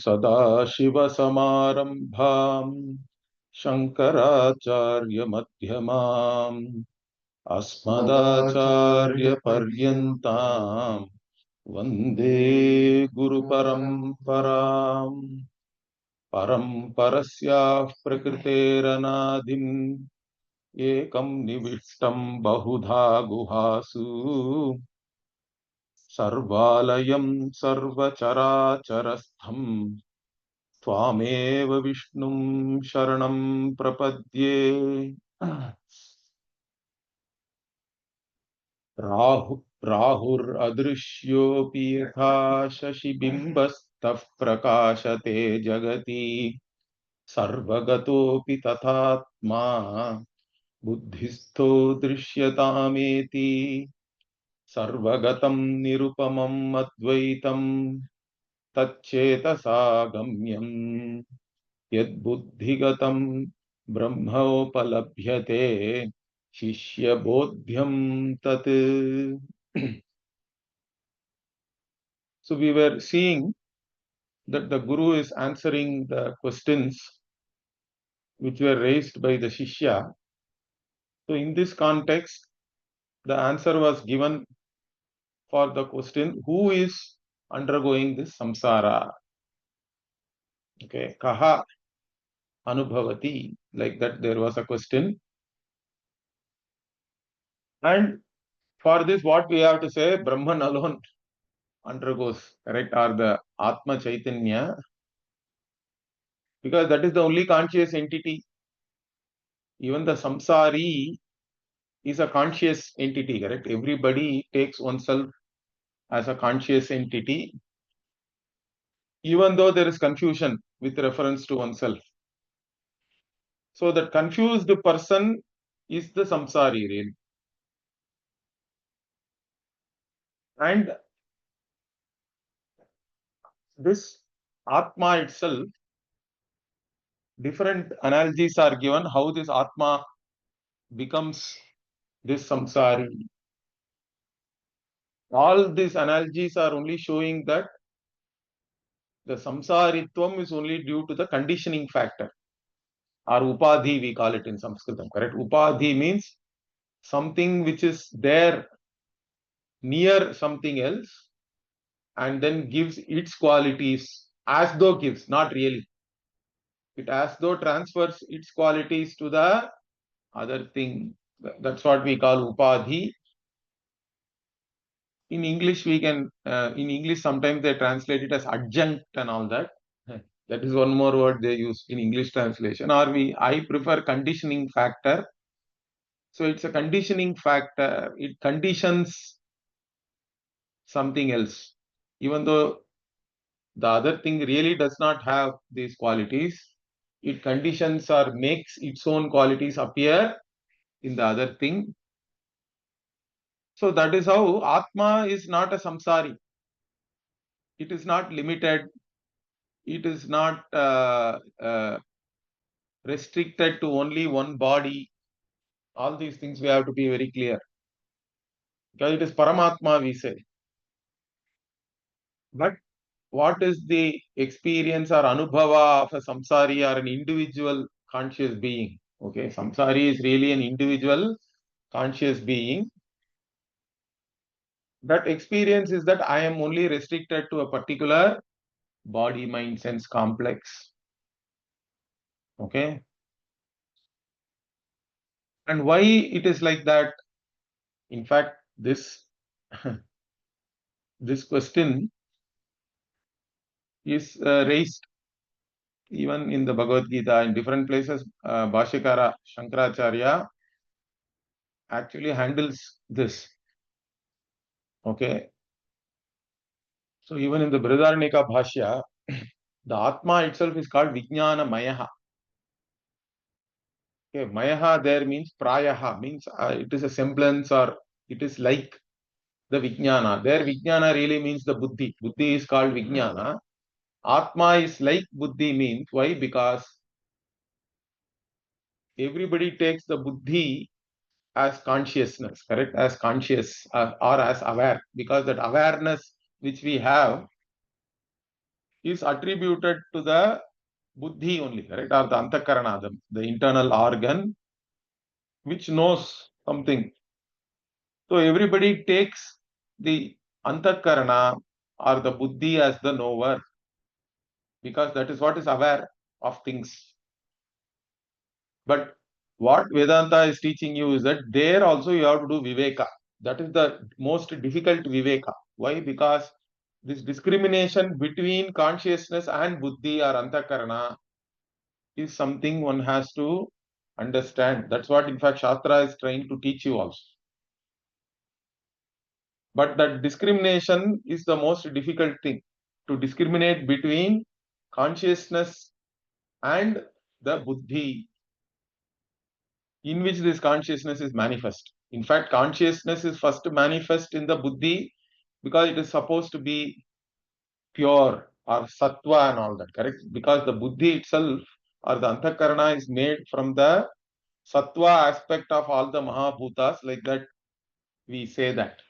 सदाशिवसमारम्भाम् शङ्कराचार्यमध्यमाम् अस्मदाचार्यपर्यन्ताम् वन्दे गुरुपरम्पराम्। परस्याः प्रकृतेरनादिम् एकं निविष्टं बहुधा गुहासु सर्वालयं सर्वचराचरस्थम् त्वामेव विष्णुं शरणं प्रपद्ये। राहुरदृश्योऽपि यथा शशिबिम्बस्तः प्रकाशते जगति सर्वगतोऽपि तथात्मा बुद्धिस्थो दृश्यतामेति सर्वगतं निरुपमम् अद्वैतं तच्चेतसा गम्यम् यद्बुद्धिगतं ब्रह्मोपलभ्यते शिष्यबोध्यं तत्. So we were seeing that the Guru is answering the questions which were raised by the Shishya. So in this context, the answer was given for the question, who is undergoing this samsara? Okay, kaha anubhavati, like that there was a question. And for this, what we have to say, Brahman alone undergoes, correct, or the Atma Chaitanya, because that is the only conscious entity. Even the samsari is a conscious entity, correct? Everybody takes oneself as a conscious entity, even though there is confusion with reference to oneself. So that confused person is the samsari, really. And this Atma itself, different analogies are given how this Atma becomes this samsari. All these analogies are only showing that the samsaritvam is only due to the conditioning factor, or upadhi we call it in Sanskritam, correct? Upadhi means something which is there near something else and then gives its qualities as though gives, not really. It as though transfers its qualities to the other thing. That's what we call upadhi. In English, we can, in English, sometimes they translate it as adjunct and all that. That is one more word they use in English translation. Or I prefer conditioning factor. So it's a conditioning factor. It conditions something else. Even though the other thing really does not have these qualities, it conditions or makes its own qualities appear in the other thing. So that is how Atma is not a samsari. It is not limited. It is not restricted to only one body. All these things we have to be very clear. Because it is Paramaatma, we say. But what is the experience or anubhava of a samsari or an individual conscious being? Okay, samsari is really an individual conscious being. That experience is that I am only restricted to a particular body, mind, sense complex. Okay. And why it is like that? In fact, this this question is raised even in the Bhagavad Gita in different places. Bhashyakara Shankaracharya actually handles this. Okay. So even in the Brihadaranyaka Bhashya, the Atma itself is called Vijnana Mayaha. Okay, Mayaha there means Prayaha, means it is a semblance or it is like the Vijnana. There Vijnana really means the Buddhi. Buddhi is called Vijnana. Atma is like Buddhi means. Why? Because everybody takes the Buddhi as consciousness, correct? As conscious or as aware. Because that awareness which we have is attributed to the buddhi only, correct? Or the antakarana, the internal organ which knows something. So everybody takes the antakarana or the buddhi as the knower, because that is what is aware of things. But what Vedanta is teaching you is that there also you have to do Viveka. That is the most difficult Viveka. Why? Because this discrimination between consciousness and buddhi or antakarana is something one has to understand. That's what in fact Shastra is trying to teach you also. But that discrimination is the most difficult thing, to discriminate between consciousness and the buddhi, in which this consciousness is manifest. In fact, consciousness is first manifest in the buddhi because it is supposed to be pure or sattva and all that, correct? Because the buddhi itself or the antakarana is made from the sattva aspect of all the mahabhutas, like that we say that.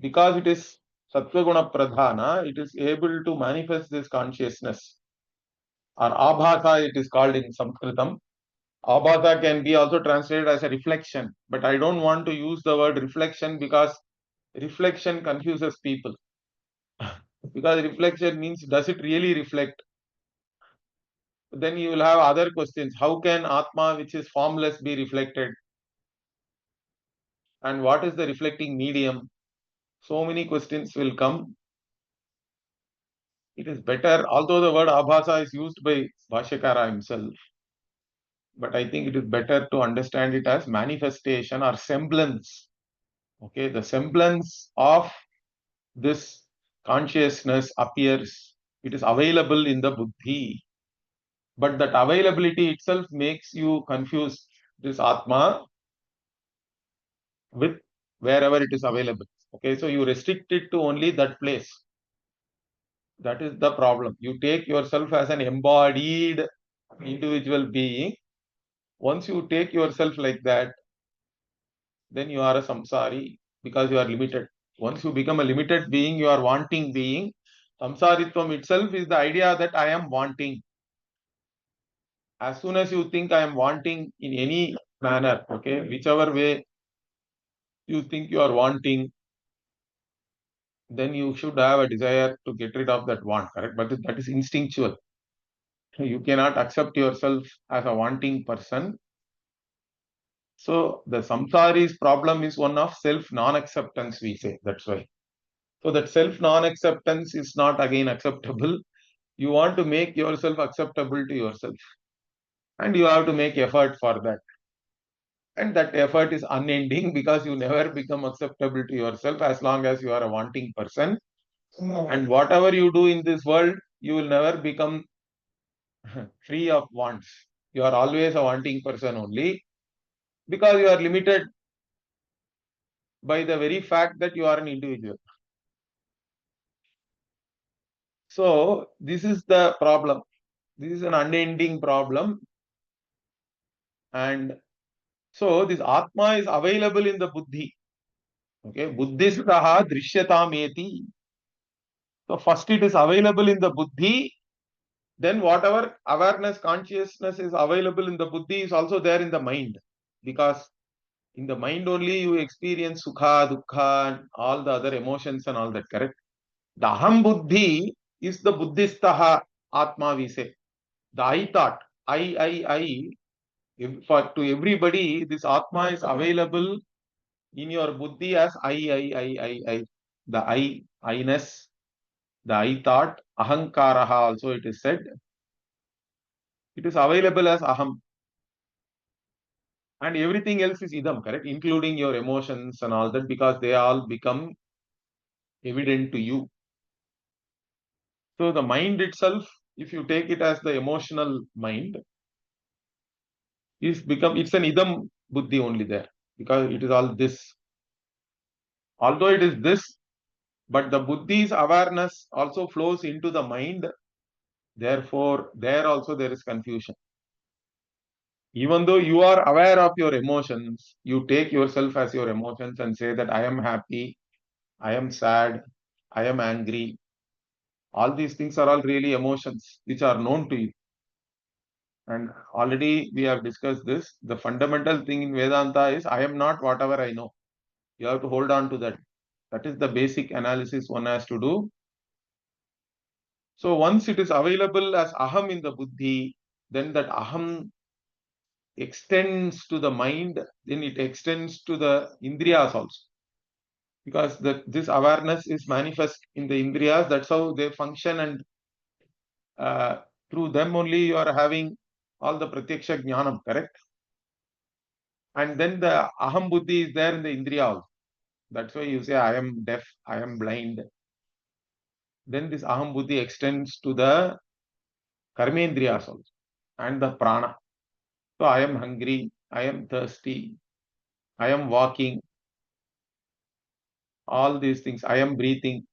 Because it is sattva guna pradhana, it is able to manifest this consciousness. Or abhasa it is called in Sanskritam. Abhasa can be also translated as a reflection, but I don't want to use the word reflection because reflection confuses people. Because reflection means, does it really reflect? Then you will have other questions. How can Atma, which is formless, be reflected? And what is the reflecting medium? So many questions will come. It is better, although the word abhasa is used by Bhashyakara himself, but I think it is better to understand it as manifestation or semblance. Okay, the semblance of this consciousness appears. It is available in the buddhi, but that availability itself makes you confuse this Atma with wherever it is available. Okay, so you restrict it to only that place. That is the problem. You take yourself as an embodied individual being. Once you take yourself like that, then you are a samsari because you are limited. Once you become a limited being, you are wanting being. Samsaritvam itself is the idea that I am wanting. As soon as you think I am wanting in any manner, okay, whichever way you think you are wanting, then you should have a desire to get rid of that want, correct? But that is instinctual. You cannot accept yourself as a wanting person. So the samsari's problem is one of self non-acceptance, we say. That's why. So that self non-acceptance is not again acceptable. You want to make yourself acceptable to yourself. And you have to make effort for that. And that effort is unending because you never become acceptable to yourself as long as you are a wanting person. And whatever you do in this world, you will never become free of wants. You are always a wanting person only because you are limited by the very fact that you are an individual. So this is the problem. This is an unending problem. And so this Atma is available in the buddhi. Okay, buddhistaha drishyatameti. So first it is available in the buddhi. Then whatever awareness, consciousness is available in the buddhi is also there in the mind. Because in the mind only you experience sukha, dukkha, and all the other emotions and all that, correct? The aham buddhi is the buddhistaha atma, we say. The I thought, I. For to everybody, this atma is available in your buddhi as I. The I-ness, the I thought, ahankaraha also it is said. It is available as aham. And everything else is idam, correct? Including your emotions and all that, because they all become evident to you. So the mind itself, if you take it as the emotional mind, it's an idam buddhi only there, because it is all this. Although it is this, but the buddhi's awareness also flows into the mind. Therefore, there also there is confusion. Even though you are aware of your emotions, you take yourself as your emotions and say that I am happy, I am sad, I am angry. All these things are all really emotions which are known to you. And already we have discussed this. The fundamental thing in Vedanta is I am not whatever I know. You have to hold on to that. That is the basic analysis one has to do. So once it is available as aham in the buddhi, then that aham extends to the mind, then it extends to the indriyas also. Because this awareness is manifest in the indriyas, that's how they function, and through them only you are having all the pratyaksha jnanam, correct? And then the aham buddhi is there in the indriya also. That's why you say I am deaf, I am blind. Then this aham buddhi extends to the karmendriyas also and the prana. So I am hungry, I am thirsty, I am walking, all these things, I am breathing.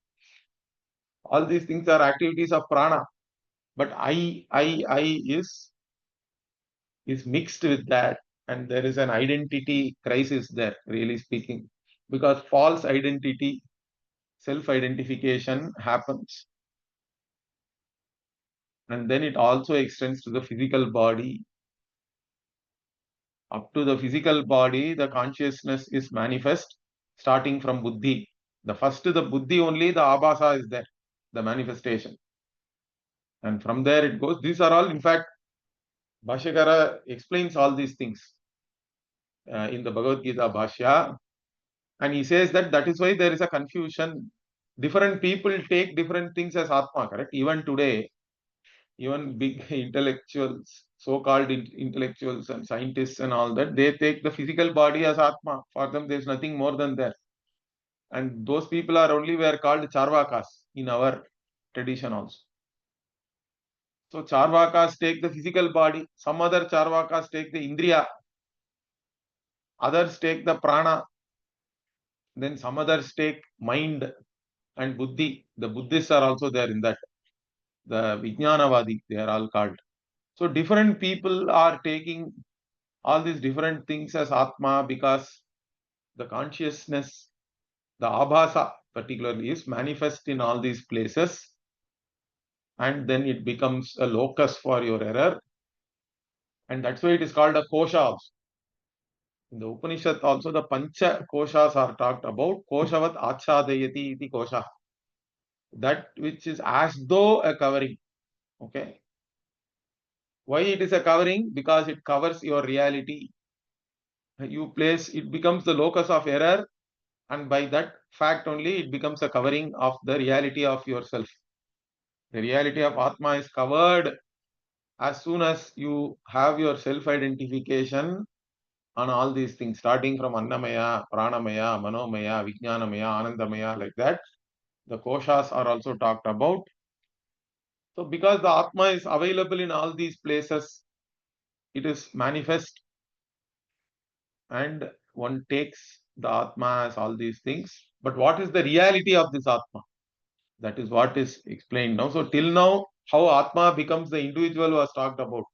All these things are activities of prana. But I is mixed with that, and there is an identity crisis there, really speaking, because false identity, self-identification happens, and then it also extends to the physical body. Up to the physical body, the consciousness is manifest, starting from buddhi. The first, the buddhi only, the abhasa is there, the manifestation. And from there it goes. These are all, in fact, Bhashyakara explains all these things in the Bhagavad Gita Bhashya. And he says that that is why there is a confusion. Different people take different things as Atma, correct? Even today, even big intellectuals, so-called intellectuals and scientists and all that, they take the physical body as Atma. For them, there is nothing more than that. And those people are only were called Charvakas in our tradition also. So Charvakas take the physical body. Some other Charvakas take the Indriya. Others take the Prana. Then some others take mind and Buddhi. The Buddhists are also there in that. The Vijnanavadi, they are all called. So different people are taking all these different things as Atma because the consciousness, the Abhasa particularly, is manifest in all these places, and then it becomes a locus for your error, and that's why it is called a kosha also. In the Upanishad also the pancha koshas are talked about. Koshavat achadayati iti kosha. That which is as though a covering. Okay. Why it is a covering? Because it covers your reality. You place, it becomes the locus of error, and by that fact only it becomes a covering of the reality of yourself. The reality of Atma is covered as soon as you have your self-identification on all these things, starting from Annamaya, Pranamaya, Manomaya, Vijnanamaya, Anandamaya, like that. The koshas are also talked about. So because the Atma is available in all these places, it is manifest, and one takes the Atma as all these things. But what is the reality of this Atma? That is what is explained now. So till now, how Atma becomes the individual was talked about,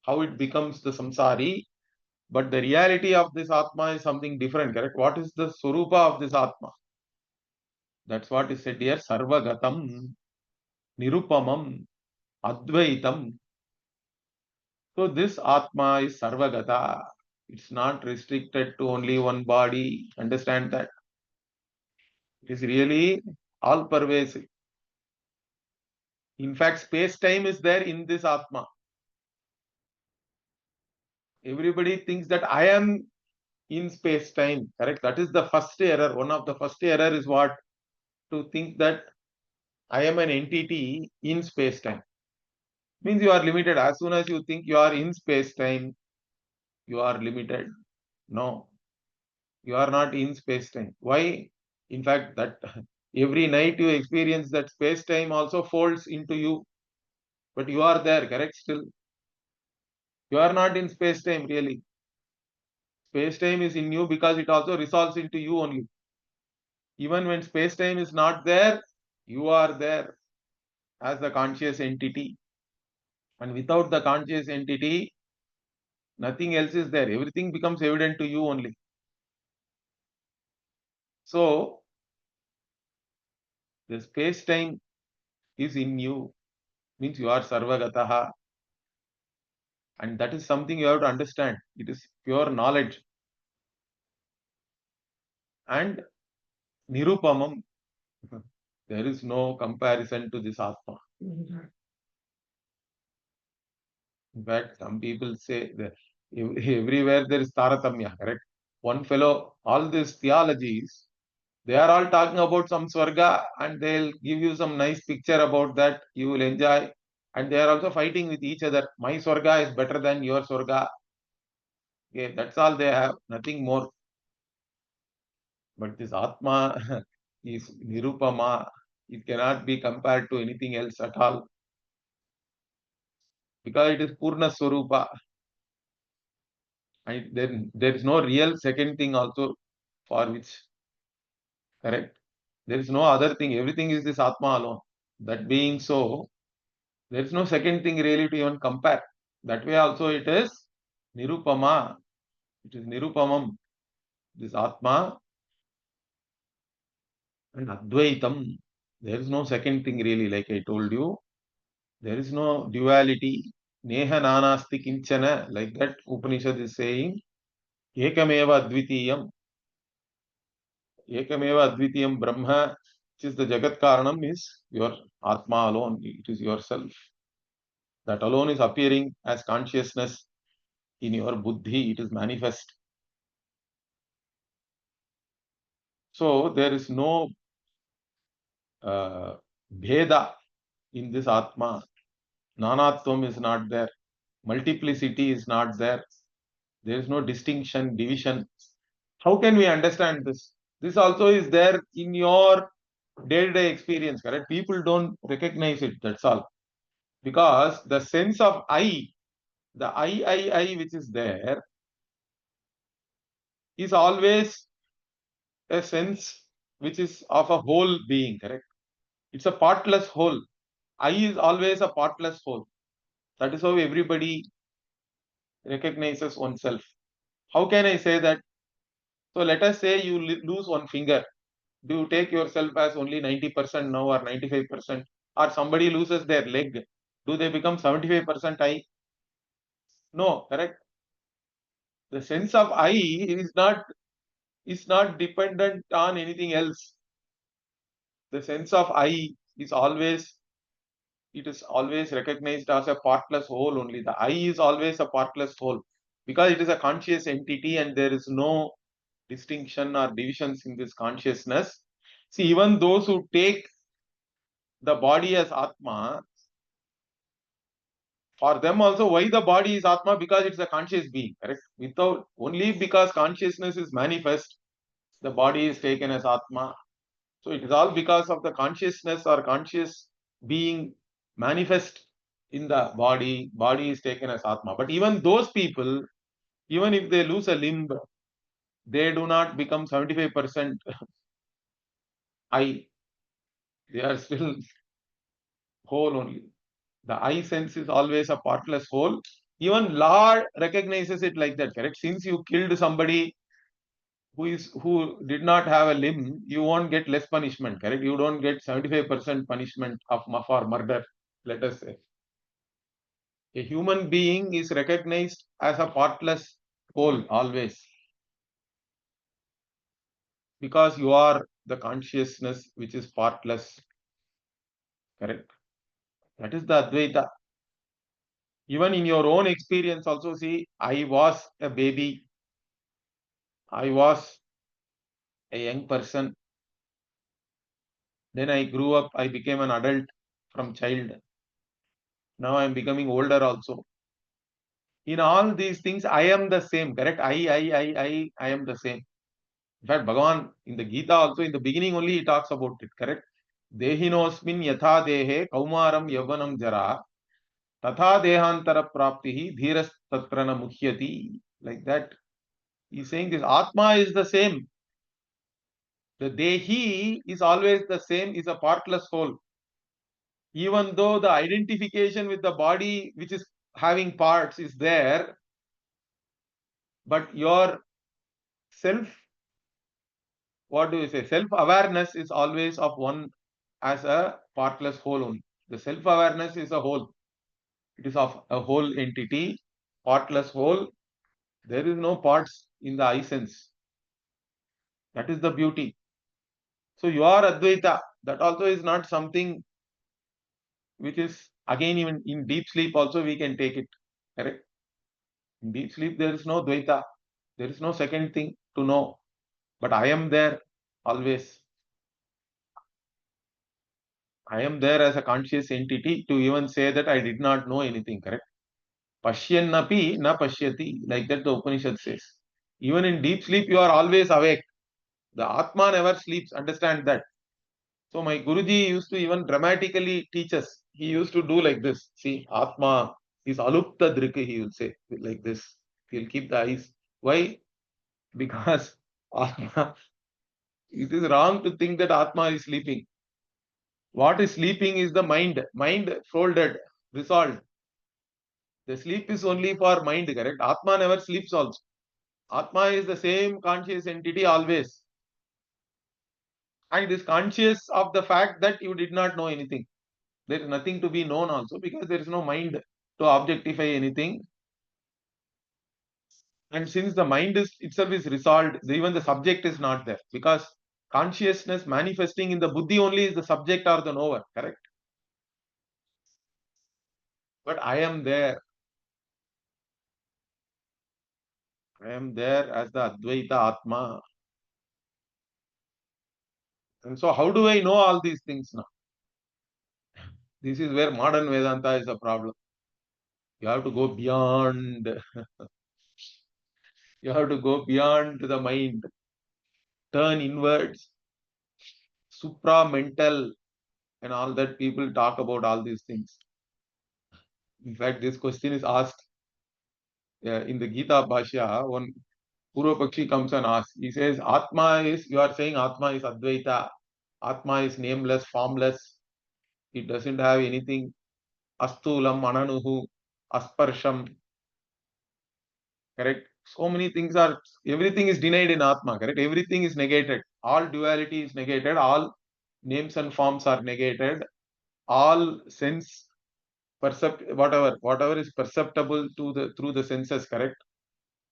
how it becomes the samsari. But the reality of this Atma is something different, correct? What is the Swarupa of this Atma? That's what is said here. Sarvagatam, Nirupamam, Advaitam. So this Atma is Sarvagata. It's not restricted to only one body. Understand that. It is really all pervasive. In fact, space-time is there in this Atma. Everybody thinks that I am in space-time, correct? That is the first error. One of the first error is what? To think that I am an entity in space-time. Means you are limited. As soon as you think you are in space-time, you are limited. No, you are not in space-time. Why? In fact, that every night you experience that space-time also folds into you. But you are there, correct? Still, you are not in space-time really. Space-time is in you because it also resolves into you only. Even when space-time is not there, you are there as the conscious entity. And without the conscious entity, nothing else is there. Everything becomes evident to you only. So, the space-time is in you, means you are sarvagataha. And that is something you have to understand. It is pure knowledge. And nirupamam, there is no comparison to this Atma. In fact, some people say that everywhere there is Taratamya, correct? One fellow, all these theologies, they are all talking about some Swarga and they'll give you some nice picture about that. You will enjoy. And they are also fighting with each other. My Swarga is better than your Swarga. Okay, that's all they have, nothing more. But this Atma is Nirupama. It cannot be compared to anything else at all. Because it is Purna Swarupa. And then there is no real second thing also for which, correct? There is no other thing. Everything is this Atma alone. That being so, there is no second thing really to even compare. That way also it is Nirupama. It is Nirupamam. This Atma and Advaitam. There is no second thing really, like I told you. There is no duality. Neha nanasti kinchana. Like that Upanishad is saying. Ekameva advitiyam. Ekameva advitiyam Brahma. Which is the Jagat Karanam is your Atma alone. It is yourself. That alone is appearing as consciousness in your buddhi. It is manifest. So there is no bheda in this Atma. Nanatvam is not there. Multiplicity is not there. There is no distinction, division. How can we understand this? This also is there in your day-to-day experience, correct? People don't recognize it, that's all. Because the sense of I, the I which is there, is always a sense which is of a whole being, correct? It's a partless whole. I is always a partless whole. That is how everybody recognizes oneself. How can I say that? So let us say you lose one finger. Do you take yourself as only 90% now or 95%? Or somebody loses their leg. Do they become 75% I? No, correct? The sense of I is not dependent on anything else. The sense of I is always, it is always recognized as a partless whole only. The I is always a partless whole because it is a conscious entity and there is no distinction or divisions in this consciousness. See, even those who take the body as Atma, for them also, why the body is Atma? Because it's a conscious being, correct? Without, only because consciousness is manifest, the body is taken as Atma. So it is all because of the consciousness or conscious being manifest in the body. Body is taken as Atma. But even those people, even if they lose a limb, they do not become 75% I. They are still whole only. The I sense is always a partless whole. Even law recognizes it like that, correct? Since you killed somebody who did not have a limb, you won't get less punishment, correct? You don't get 75% punishment for murder, let us say. A human being is recognized as a partless whole always. Because you are the consciousness which is partless, correct? That is the Advaita. Even in your own experience also, see, I was a baby. I was a young person. Then I grew up, I became an adult from child. Now I am becoming older also. In all these things, I am the same, correct? I am the same. In fact, Bhagavan in the Gita also, in the beginning only, he talks about it, correct? Dehinosmin yatha dehe kaumaram yavanam jara tatha dehantara praptihi dhiras tatrana muhyati. Like that. He's saying this Atma is the same. The Dehi is always the same, is a partless whole. Even though the identification with the body, which is having parts, is there, but your self, what do you say, self-awareness is always of one as a partless whole only. The self-awareness is a whole. It is of a whole entity, partless whole. There is no parts in the I sense. That is the beauty. So you are Advaita. That also is not something which is, again, even in deep sleep also we can take it. Correct? In deep sleep there is no Dvaita. There is no second thing to know. But I am there always. I am there as a conscious entity to even say that I did not know anything. Correct? Pashyannapi na pashyati. Like that the Upanishad says. Even in deep sleep you are always awake. The Atma never sleeps. Understand that. So my Guruji used to even dramatically teach us. He used to do like this. See, Atma is alupta drika, he would say, like this. He'll keep the eyes. Why? Because Atma, it is wrong to think that Atma is sleeping. What is sleeping is the mind. Mind folded, resolved. The sleep is only for mind, correct? Atma never sleeps also. Atma is the same conscious entity always. And is conscious of the fact that you did not know anything. There is nothing to be known also because there is no mind to objectify anything. And since the mind is itself is resolved, even the subject is not there because consciousness manifesting in the buddhi only is the subject or the knower, correct? But I am there. I am there as the Advaita Atma. And so how do I know all these things now? This is where modern Vedanta is a problem. You have to go beyond. You have to go beyond the mind, turn inwards, supra-mental, and all that people talk about all these things. In fact, this question is asked in the Gita Bhashya. One Purva Pakshi comes and asks, he says, Atma is, you are saying Atma is Advaita, Atma is nameless, formless, it doesn't have anything, Astulam, Ananuhu, Asparsham, correct? So many things are, everything is denied in Atma, correct? Everything is negated. All duality is negated, all names and forms are negated, all sense whatever is perceptible to the through the senses, correct,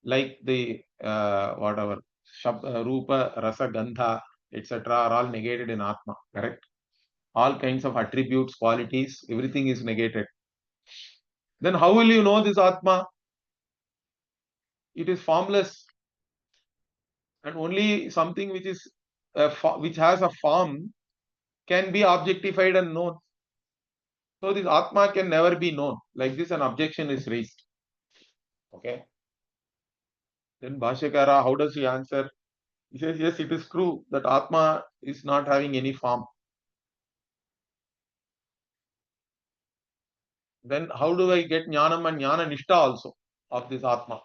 like the whatever rupa rasa gandha etc are all negated in atma, correct? All kinds of attributes, qualities, everything is negated. Then how will you know this atma? It is formless, and only something which is which has a form can be objectified and known. So this atma can never be known. Like this an objection is raised. Okay, then Bhashyakara, how does he answer? He says, yes, it is true that Atma is not having any form. Then how do I get Jnanam and Jnana Nishta also of this Atma?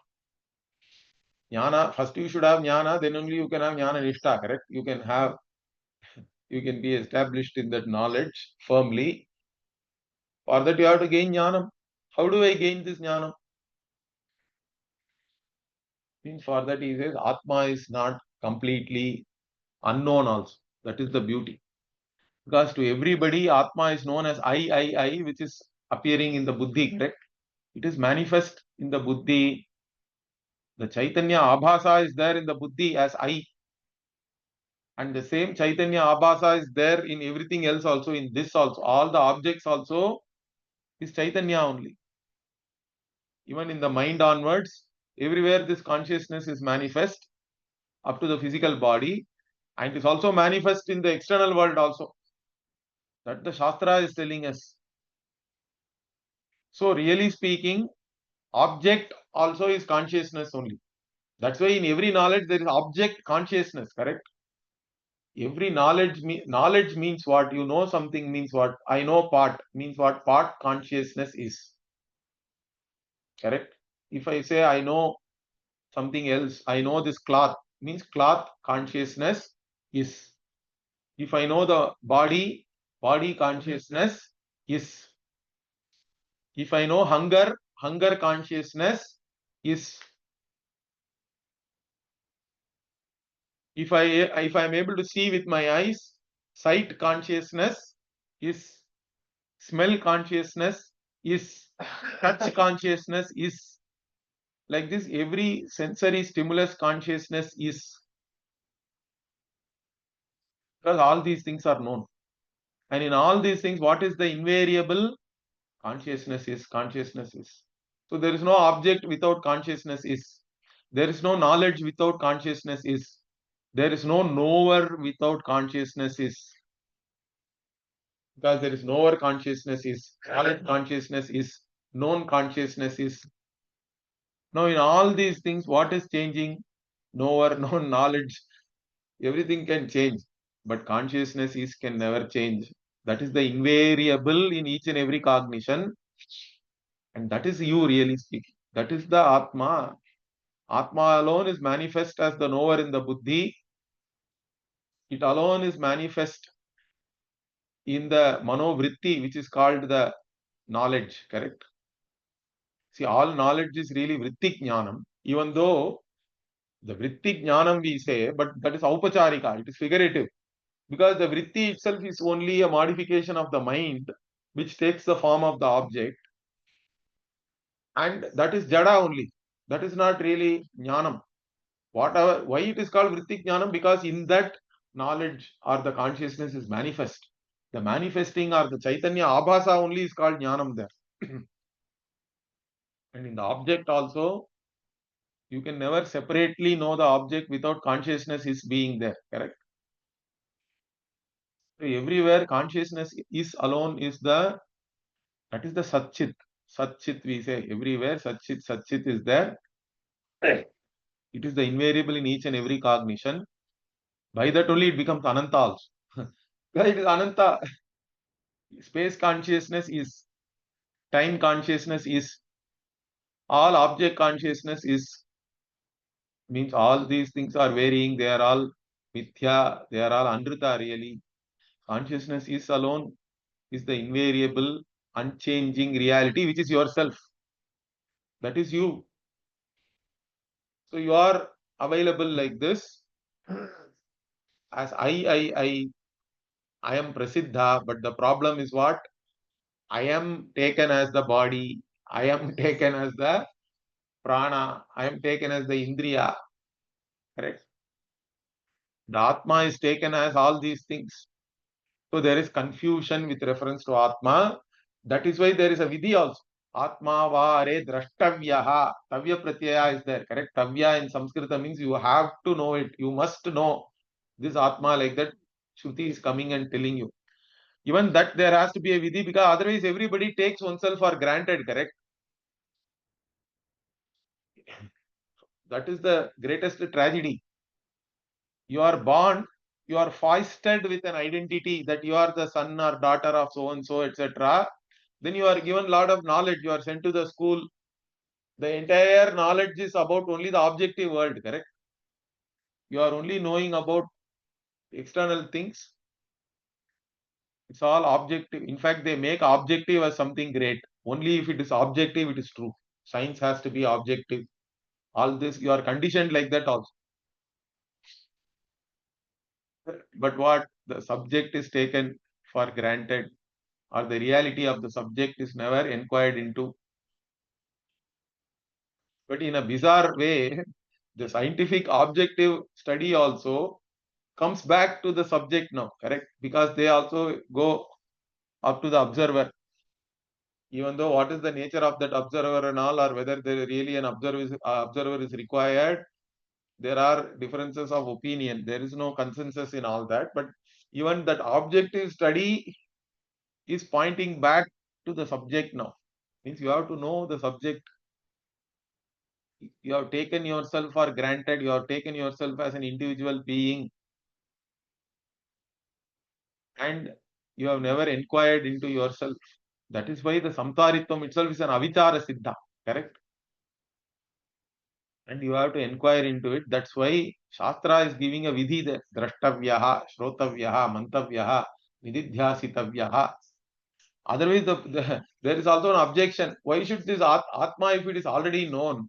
Jnana, first you should have Jnana, then only you can have Jnana Nishta, correct? You can be established in that knowledge firmly. For that you have to gain Jnanam. How do I gain this Jnanam? Means for that he says Atma is not completely unknown also. That is the beauty. Because to everybody, Atma is known as I, which is appearing in the Buddhi, correct? It is manifest in the buddhi. The Chaitanya Abhasa is there in the buddhi as I. And the same Chaitanya Abhasa is there in everything else also, in this also. All the objects also is Chaitanya only. Even in the mind onwards, everywhere this consciousness is manifest up to the physical body. And is also manifest in the external world also. That the Shastra is telling us. So really speaking, object also is consciousness only. That's why in every knowledge there is object consciousness, correct? Every knowledge means what? You know something means what? I know part means what? Part consciousness is, correct? If I say I know something else, I know this cloth means cloth consciousness is. If I know the body, body consciousness is. If I know hunger, hunger consciousness is. If I'm able to see with my eyes, sight consciousness is. Smell consciousness is, touch consciousness is, like this. Every sensory stimulus consciousness is, because all these things are known. And in all these things, what is the invariable? Consciousness is, consciousness is. So there is no object without consciousness is. There is no knowledge without consciousness is. There is no knower without consciousness is. Because there is knower consciousness is, knowledge consciousness is, known consciousness is. Now in all these things, what is changing? Knower, known, knowledge, everything can change. But consciousness is can never change. That is the invariable in each and every cognition. And that is you really speaking. That is the Atma. Atma alone is manifest as the knower in the Buddhi. It alone is manifest in the Manovritti, which is called the knowledge, correct? See, all knowledge is really Vritti Jnanam, even though the Vritti Jnanam we say, but that is Aupacharika, it is figurative. Because the Vritti itself is only a modification of the mind, which takes the form of the object. And that is Jada only. That is not really Jnanam. Whatever, why it is called Vritti Jnanam? Because in that knowledge or the consciousness is manifest. The manifesting or the Chaitanya Abhasa only is called Jnanam there. And in the object also, you can never separately know the object without consciousness is being there, correct? So everywhere consciousness is alone is the, that is the Satchit. Satchit we say everywhere, Satchit is there. It is the invariable in each and every cognition. By that only it becomes Ananta also. Because it is Ananta. Space consciousness is, time consciousness is, all object consciousness is, means all these things are varying, they are all mithya, they are all anrita really. Consciousness is alone, is the invariable, unchanging reality, which is yourself. That is you. So you are available like this, as I am Prasiddha, but the problem is what? I am taken as the body, I am taken as the prana, I am taken as the indriya, correct? The Atma is taken as all these things. So there is confusion with reference to Atma. That is why there is a Vidhi also. Atma vare drashtavyaha. Tavya pratyaya is there, correct? Tavya in Sanskrit means you have to know it. You must know this Atma, like that. Shruti is coming and telling you. Even that there has to be a Vidhi, because otherwise everybody takes oneself for granted, correct? That is the greatest tragedy. You are born, you are foisted with an identity that you are the son or daughter of so and so, etc. Then you are given a lot of knowledge, you are sent to the school. The entire knowledge is about only the objective world, correct? You are only knowing about external things. It's all objective. In fact, they make objective as something great. Only if it is objective, it is true. Science has to be objective. All this, you are conditioned like that also. But what the subject is taken for granted, or the reality of the subject is never inquired into. But in a bizarre way, the scientific objective study also comes back to the subject now, correct? Because they also go up to the observer. Even though what is the nature of that observer and all, or whether there really an observer is required, there are differences of opinion. There is no consensus in all that. But even that objective study is pointing back to the subject now. Means you have to know the subject. You have taken yourself for granted. You have taken yourself as an individual being, and you have never inquired into yourself. That is why the samtaritvam itself is an avichara siddha, correct? And you have to inquire into it. That's why Shastra is giving a vidhi there. Drashtavyaha, Shrotavyaha, Mantavyaha, Nididhyasitavyaha. Otherwise, there is also an objection. Why should this Atma, if it is already known,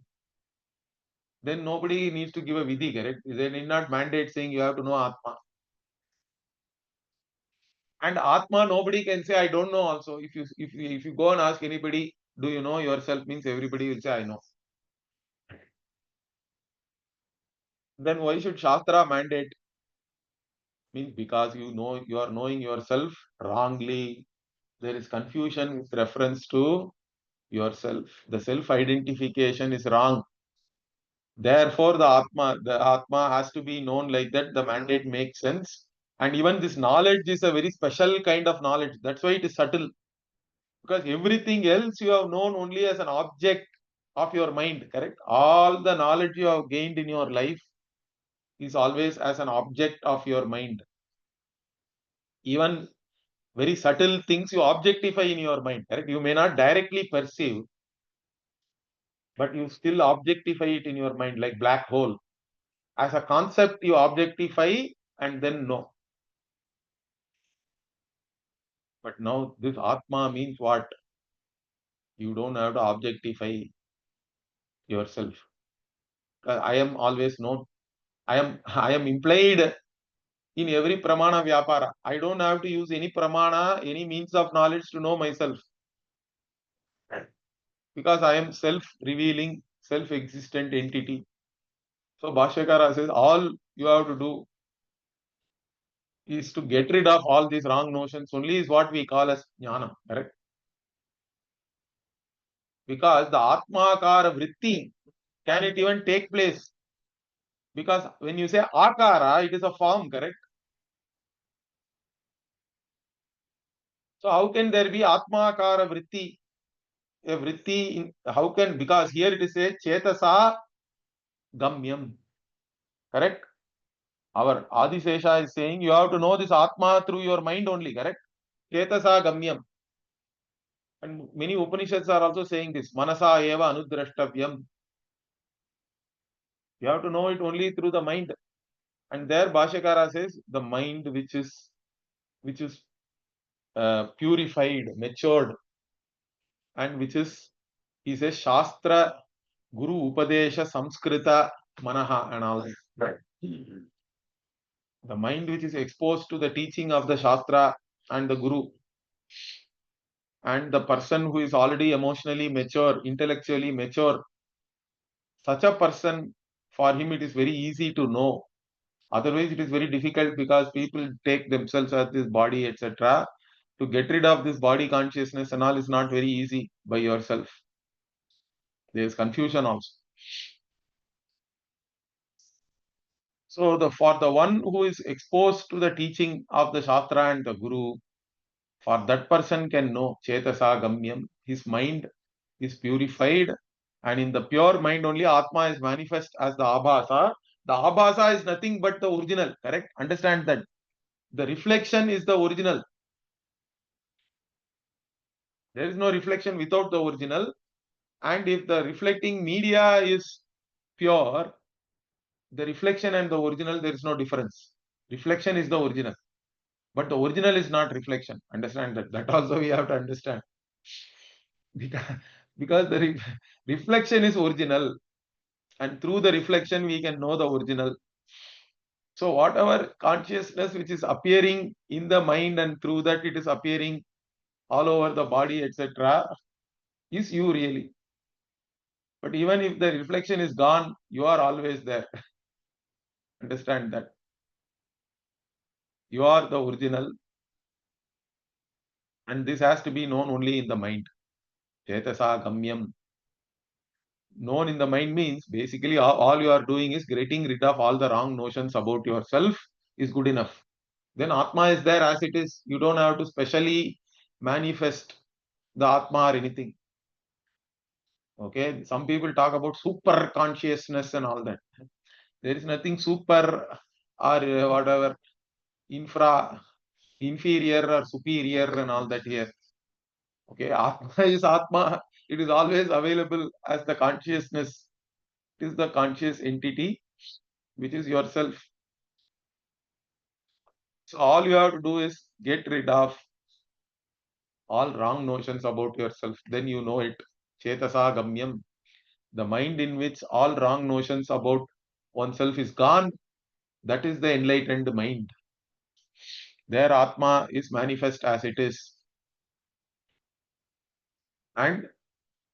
then nobody needs to give a vidhi, correct? They need not mandate saying you have to know Atma. And Atma, nobody can say, I don't know also. If you go and ask anybody, do you know yourself, means everybody will say, I know. Then why should Shastra mandate? Means because you are knowing yourself wrongly. There is confusion with reference to yourself. The self-identification is wrong. Therefore, the Atma has to be known like that. The mandate makes sense. And even this knowledge is a very special kind of knowledge. That's why it is subtle. Because everything else you have known only as an object of your mind, correct? All the knowledge you have gained in your life is always as an object of your mind. Even very subtle things you objectify in your mind, correct? You may not directly perceive, but you still objectify it in your mind, like black hole. As a concept, you objectify and then know. But now this Atma means what? You don't have to objectify yourself. I am always known. I am implied in every pramana vyapara. I don't have to use any pramana, any means of knowledge to know myself. Because I am self-revealing, self-existent entity. So Bhashyakara says all you have to do is to get rid of all these wrong notions only is what we call as jnana, correct? Because the Atmakara vritti, can it even take place? Because when you say Akara, it is a form, correct? So how can there be Atmakara vritti? A vritti, how can, because here it is a Chetasa Gamyam, correct? Our Adi Sesha is saying you have to know this Atma through your mind only, correct? Chetasa Gamyam. And many Upanishads are also saying this, Manasa Eva Anudrashtavyam. You have to know it only through the mind. And there Bhashyakara says the mind which is purified, matured, and which is, he says, Shastra, Guru Upadesha, Samskrita, Manaha, and all that. The mind which is exposed to the teaching of the Shastra and the Guru, and the person who is already emotionally mature, intellectually mature, such a person, for him it is very easy to know. Otherwise, it is very difficult because people take themselves as this body, etc. To get rid of this body consciousness and all is not very easy by yourself. There is confusion also. So for the one who is exposed to the teaching of the Shastra and the Guru, for that person can know Chetasa Gamyam, his mind is purified, and in the pure mind only Atma is manifest as the Abhasa. The Abhasa is nothing but the original, correct? Understand that. The reflection is the original. There is no reflection without the original. And if the reflecting media is pure, the reflection and the original, there is no difference. Reflection is the original. But the original is not reflection. Understand that. That also we have to understand. Because the reflection is original. And through the reflection, we can know the original. So whatever consciousness which is appearing in the mind and through that it is appearing all over the body, etc., is you really. But even if the reflection is gone, you are always there. Understand that. You are the original. And this has to be known only in the mind. Chetasa Gamyam. Known in the mind means basically all you are doing is getting rid of all the wrong notions about yourself is good enough. Then Atma is there as it is. You don't have to specially manifest the Atma or anything. Okay. Some people talk about super consciousness and all that. There is nothing super or whatever inferior or superior and all that here. Okay, Atma is Atma. It is always available as the consciousness. It is the conscious entity, which is yourself. So all you have to do is get rid of all wrong notions about yourself. Then you know it. Chetasa Gamyam. The mind in which all wrong notions about oneself is gone. That is the enlightened mind. Their Atma is manifest as it is. And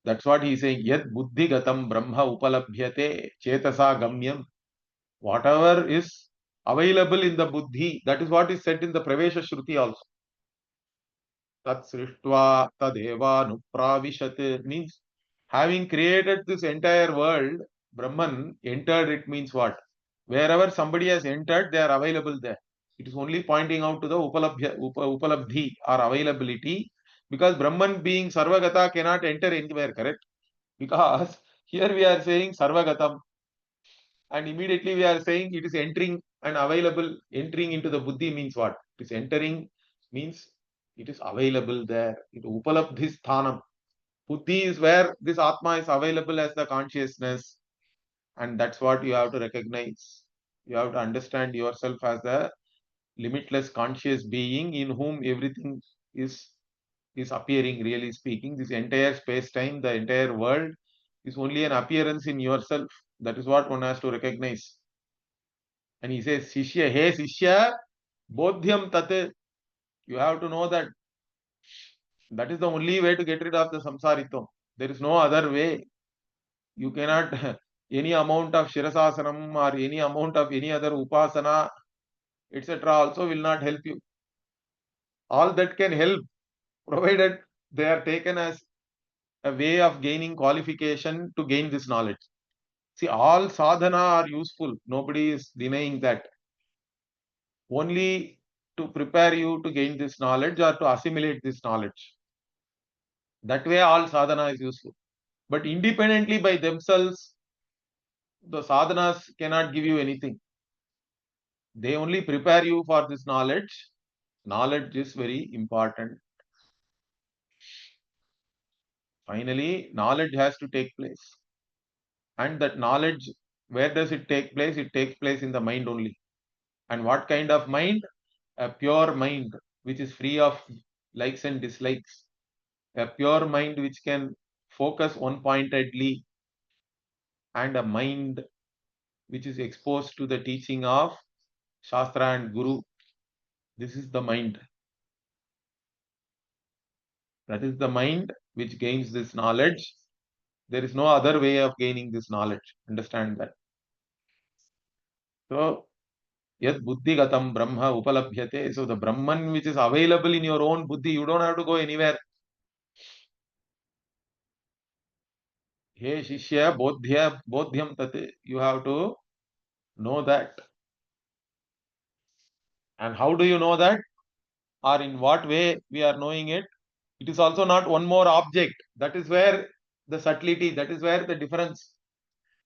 that's what he is saying. Yad buddhi gatam brahma upalabhyate chetasa gamyam. Whatever is available in the buddhi, that is what is said in the Pravesha Shruti also. Tat srishtva tadeva nupravishat means having created this entire world, Brahman entered it means what? Wherever somebody has entered, they are available there. It is only pointing out to the upalabdhi or availability, because Brahman being Sarvagata cannot enter anywhere, correct? Because here we are saying Sarvagatam, and immediately we are saying it is entering and available. Entering into the buddhi means what? It is entering means it is available there. It upalabdhi sthanam. Buddhi is where this Atma is available as the consciousness, and that's what you have to recognize. You have to understand yourself as the limitless conscious being in whom everything is appearing. Really speaking, this entire space time, the entire world is only an appearance in yourself. That is what one has to recognize. And he says, Shishya, hey Shishya, bodhyam tat. You have to know that that is the only way to get rid of the samsaritam. There is no other way. You cannot any amount of shirasasanam or any amount of any other upasana, etc. also will not help you. All that can help, provided they are taken as a way of gaining qualification to gain this knowledge. See, all sadhana are useful. Nobody is denying that. Only to prepare you to gain this knowledge or to assimilate this knowledge. That way, all sadhana is useful. But independently by themselves, the sadhanas cannot give you anything. They only prepare you for this knowledge. Knowledge is very important. Finally, knowledge has to take place. And that knowledge, where does it take place? It takes place in the mind only. And what kind of mind? A pure mind, which is free of likes and dislikes. A pure mind which can focus one pointedly, and a mind which is exposed to the teaching of Shastra and Guru. This is the mind. That is the mind which gains this knowledge. There is no other way of gaining this knowledge. Understand that. So, yad buddhi gatam brahma upalabhyate. So, the Brahman which is available in your own buddhi, you don't have to go anywhere. Hey Shishya, bodhyam tate. You have to know that. And how do you know that? Or in what way we are knowing it? It is also not one more object. That is where the subtlety, that is where the difference.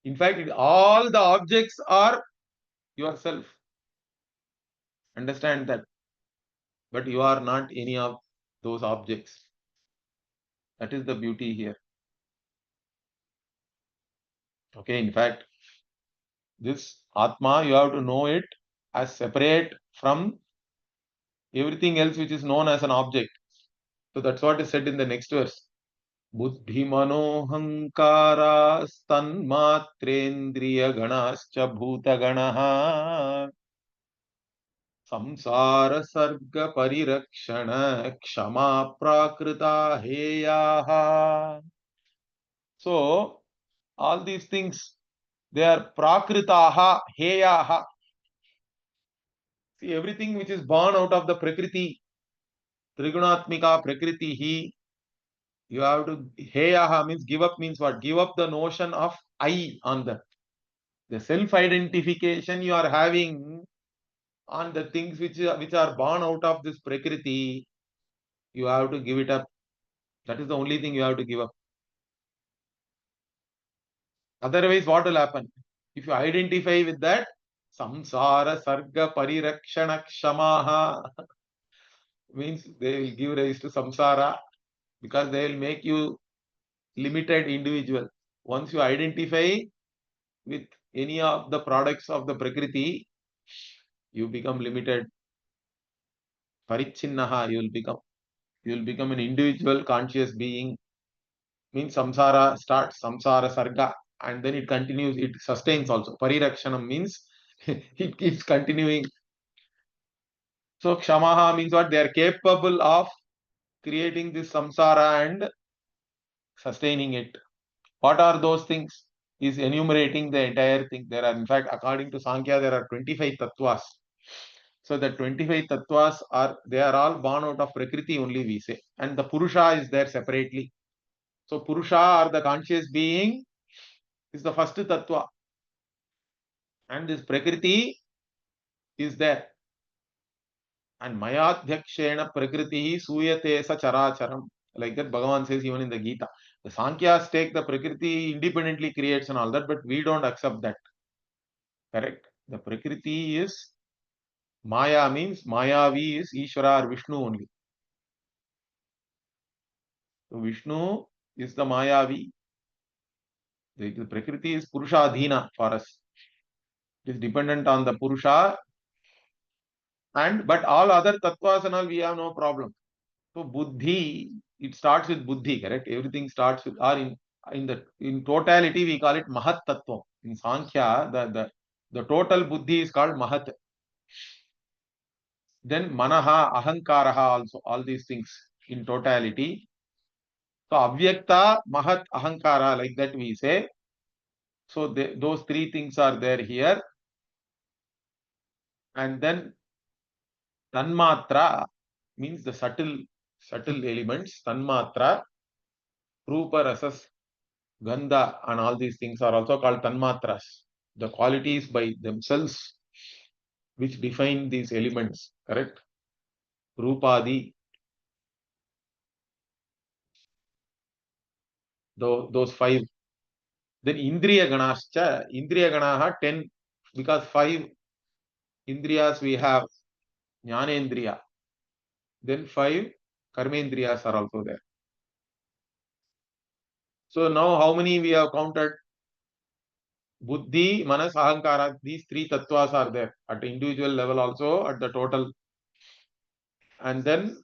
In fact, all the objects are yourself. Understand that. But you are not any of those objects. That is the beauty here. Okay, in fact, this Atma, you have to know it as separate from everything else which is known as an object. So that's what is said in the next verse. Buddhi manohankara stanmatrendriya ganascha bhuta ganaha samsara sarga parirakshana kshama prakrita heyaha. So all these things, they are prakritaha heyaha. See, everything which is born out of the prakriti, trigunatmika prakriti, you have to, heyaha means give up, means what? Give up the notion of I on them. The self-identification you are having on the things which are born out of this prakriti, you have to give it up. That is the only thing you have to give up. Otherwise, what will happen? If you identify with that, samsara sarga parirakshana kshamaha, means they will give rise to samsara, because they will make you limited individual. Once you identify with any of the products of the prakriti, you become limited. Parichinnaha, you will become an individual conscious being. Means samsara starts, samsara sarga, and then it continues, it sustains also. Parirakshanam means it keeps continuing. So Kshamaha means what? They are capable of creating this samsara and sustaining it. What are those things? Is enumerating the entire thing. There are, in fact, according to Sankhya, there are 25 tattvas. So the 25 tattvas they are all born out of Prakriti only, we say. And the Purusha is there separately. So Purusha, or the conscious being, is the first tattva. And this Prakriti is there. And Mayadhyakshena Prakriti Suyate Sa Characharam. Like that, Bhagavan says even in the Gita. The Sankhyas take the Prakriti independently creates and all that, but we don't accept that. Correct? The Prakriti is Maya, means Mayavi is Ishvara or Vishnu only. So Vishnu is the Mayavi. The Prakriti is Purusha Adhina for us. It is dependent on the Purusha. But all other tattvas and all, we have no problem. So Buddhi, it starts with Buddhi, correct? Everything starts with, or in totality, we call it Mahat Tattva. In Sankhya, the total Buddhi is called Mahat. Then Manaha, Ahankaraha also, all these things in totality. So Avyakta, Mahat, Ahankara, like that we say. So those three things are there here. And then Tanmatra means the subtle elements. Tanmatra, Rupa, Rasas, Gandha, and all these things are also called Tanmatras. The qualities by themselves which define these elements, correct? Rupadi, those five. Then Indriya Ganascha, Indriya Ganaha 10, because 5 Indriyas we have, Jnanendriya. Then 5 Karmendriyas are also there. So now how many we have counted? Buddhi, Manas, Ahankara, these 3 tattvas are there at individual level also, at the total. And then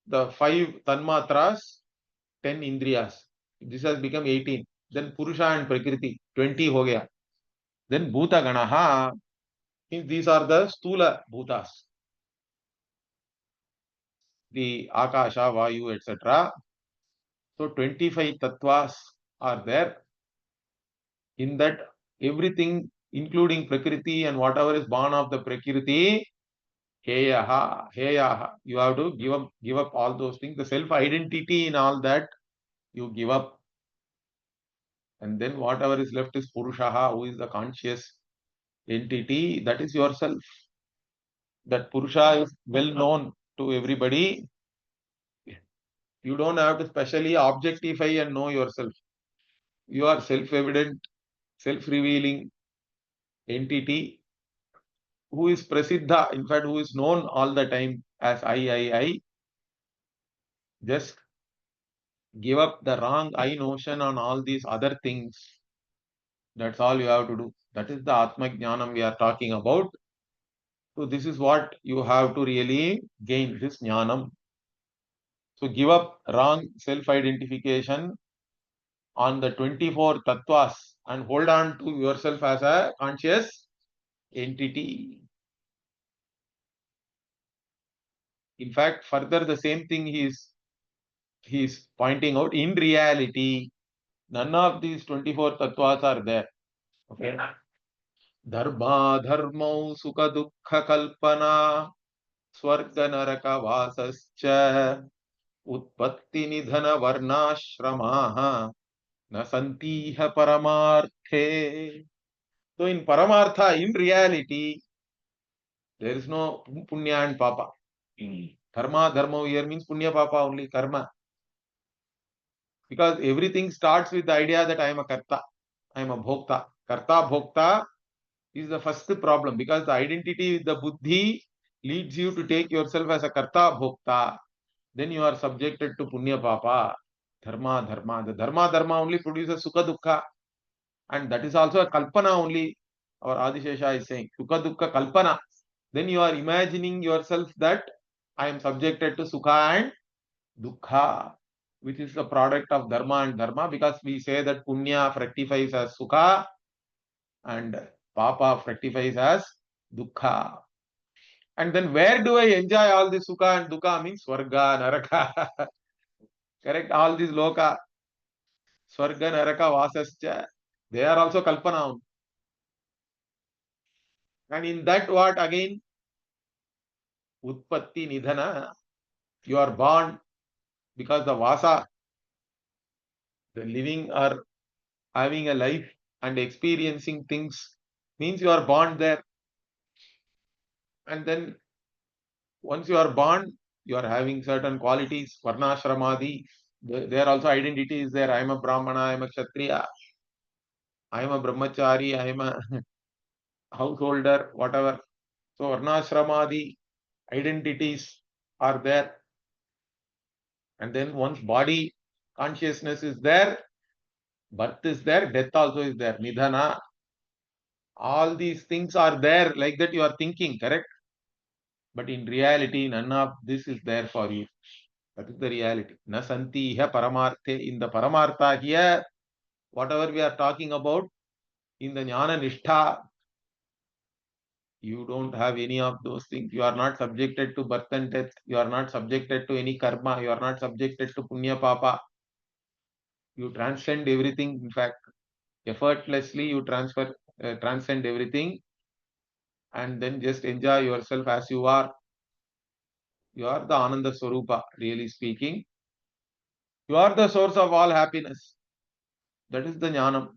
the 5 Tanmatras, 10 Indriyas. This has become 18. Then Purusha and Prakriti, 20 ho gaya. Then Bhuta Ganaha, these are the Stula Bhutas. The Akasha, Vayu, etc. So 25 tattvas are there. In that, everything, including Prakriti and whatever is born of the Prakriti, Heyaha, Heyaha. You have to give up all those things. The self-identity in all that, you give up. And then whatever is left is Purushaha, who is the conscious entity, that is yourself. That Purusha is well known to everybody. You don't have to specially objectify and know yourself. You are self-evident, self-revealing entity who is prasiddha, in fact, who is known all the time as I. Just give up the wrong I notion on all these other things. That's all you have to do. That is the Atma Jnanam we are talking about. So this is what you have to really gain, this Jnanam. So give up wrong self-identification on the 24 tattvas and hold on to yourself as a conscious entity. In fact, further the same thing he is pointing out. In reality, none of these 24 tattvas are there. Okay. Dharma, dharmau, sukha, dukkha, kalpana, swarga, naraka, vasascha, utpatti, nidhana, varnashramaha, na santiha paramarthe. So in Paramaartha, in reality, there is no punya and papa. Karma, dharma here means punya papa only, karma. Because everything starts with the idea that I am a karta, I am a bhokta. Karta, bhokta is the first problem, because the identity with the buddhi leads you to take yourself as a karta, bhokta. Then you are subjected to punya papa, dharma, dharma. The dharma only produces sukha, dukkha. And that is also a kalpana only. Our Adi Sesha is saying, sukha, dukkha, kalpana. Then you are imagining yourself that I am subjected to sukha and dukkha, which is the product of dharma and dharma, because we say that punya fructifies as sukha and papa fructifies as dukkha. And then where do I enjoy all this sukha and dukkha? Means swarga, naraka. Correct? All these loka, swarga, naraka, vasascha, they are also kalpana. And in that what again? Utpatti, nidhana. You are born because the vasa, the living or having a life and experiencing things means you are born there. And then once you are born, you are having certain qualities, varnashramadi. There also identity is there. I am a brahmana, I am a kshatriya, I am a brahmachari, I am a householder, whatever. So varnashramadi identities are there. And then once body consciousness is there, birth is there, death also is there. Nidhana, all these things are there, like that you are thinking, correct? But in reality, none of this is there for you. That is the reality. Na santi iha paramarthe. In the paramartha here, whatever we are talking about, in the jnana nishtha, you don't have any of those things. You are not subjected to birth and death. You are not subjected to any karma. You are not subjected to punya papa. You transcend everything. In fact, effortlessly you transcend everything, and then just enjoy yourself as you are. You are the Ananda Swarupa, really speaking. You are the source of all happiness. That is the jnanam.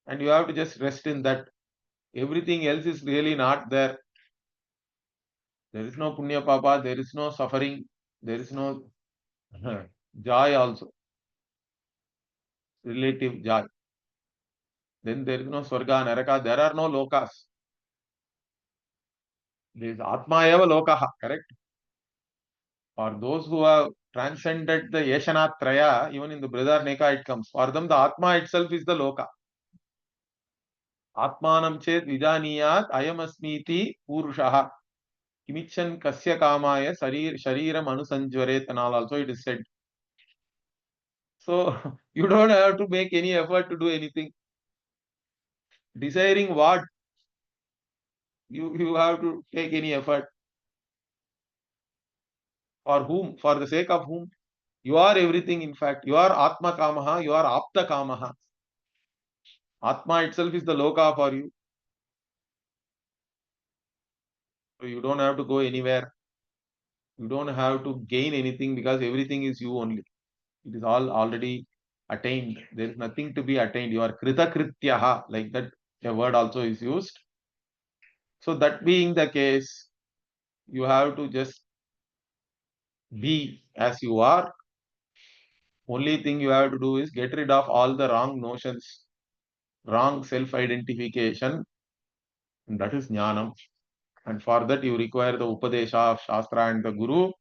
And you have to just rest in that. Everything else is really not there. There is no punya papa, there is no suffering, there is no joy also, relative joy. Then there is no swarga, naraka, there are no lokas. There is atma eva lokaha, correct? For those who have transcended the yeshana traya, even in the Brihadaranyaka it comes. For them, the atma itself is the loka. Atmanam chet vijaniyat ayamasmiti purushaha. Kimichan kasya kamaya shariram anusanjvaret, and all also it is said. So you don't have to make any effort to do anything. Desiring what? You have to take any effort. For whom? For the sake of whom? You are everything, in fact. You are Atma Kamaha, you are Apta Kamaha. Atma itself is the loka for you. So you don't have to go anywhere. You don't have to gain anything because everything is you only. It is all already attained. There is nothing to be attained. You are Krita Krityaha, like that a word also is used. So that being the case, you have to just be as you are. Only thing you have to do is get rid of all the wrong notions, wrong self-identification, and that is jnanam. And for that you require the upadesha of Shastra and the Guru.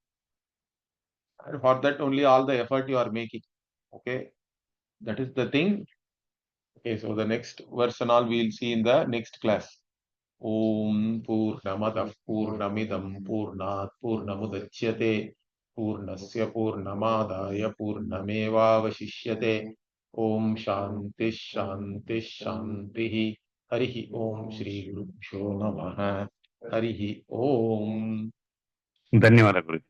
And for that only all the effort you are making. Okay, that is the thing. Okay, so the next verse and all we will see in the next class. Om Purnamadav Purnamidam Purnat Purnamudachyate Purnasya Purnamadaya Purnamevavashishyate. Om Shanti Shanti Shanti. Harihi Om Shri Gurubhyo Namaha. Harihi Om. ಧನ್ಯವಾದ ಗುರುಜಿ.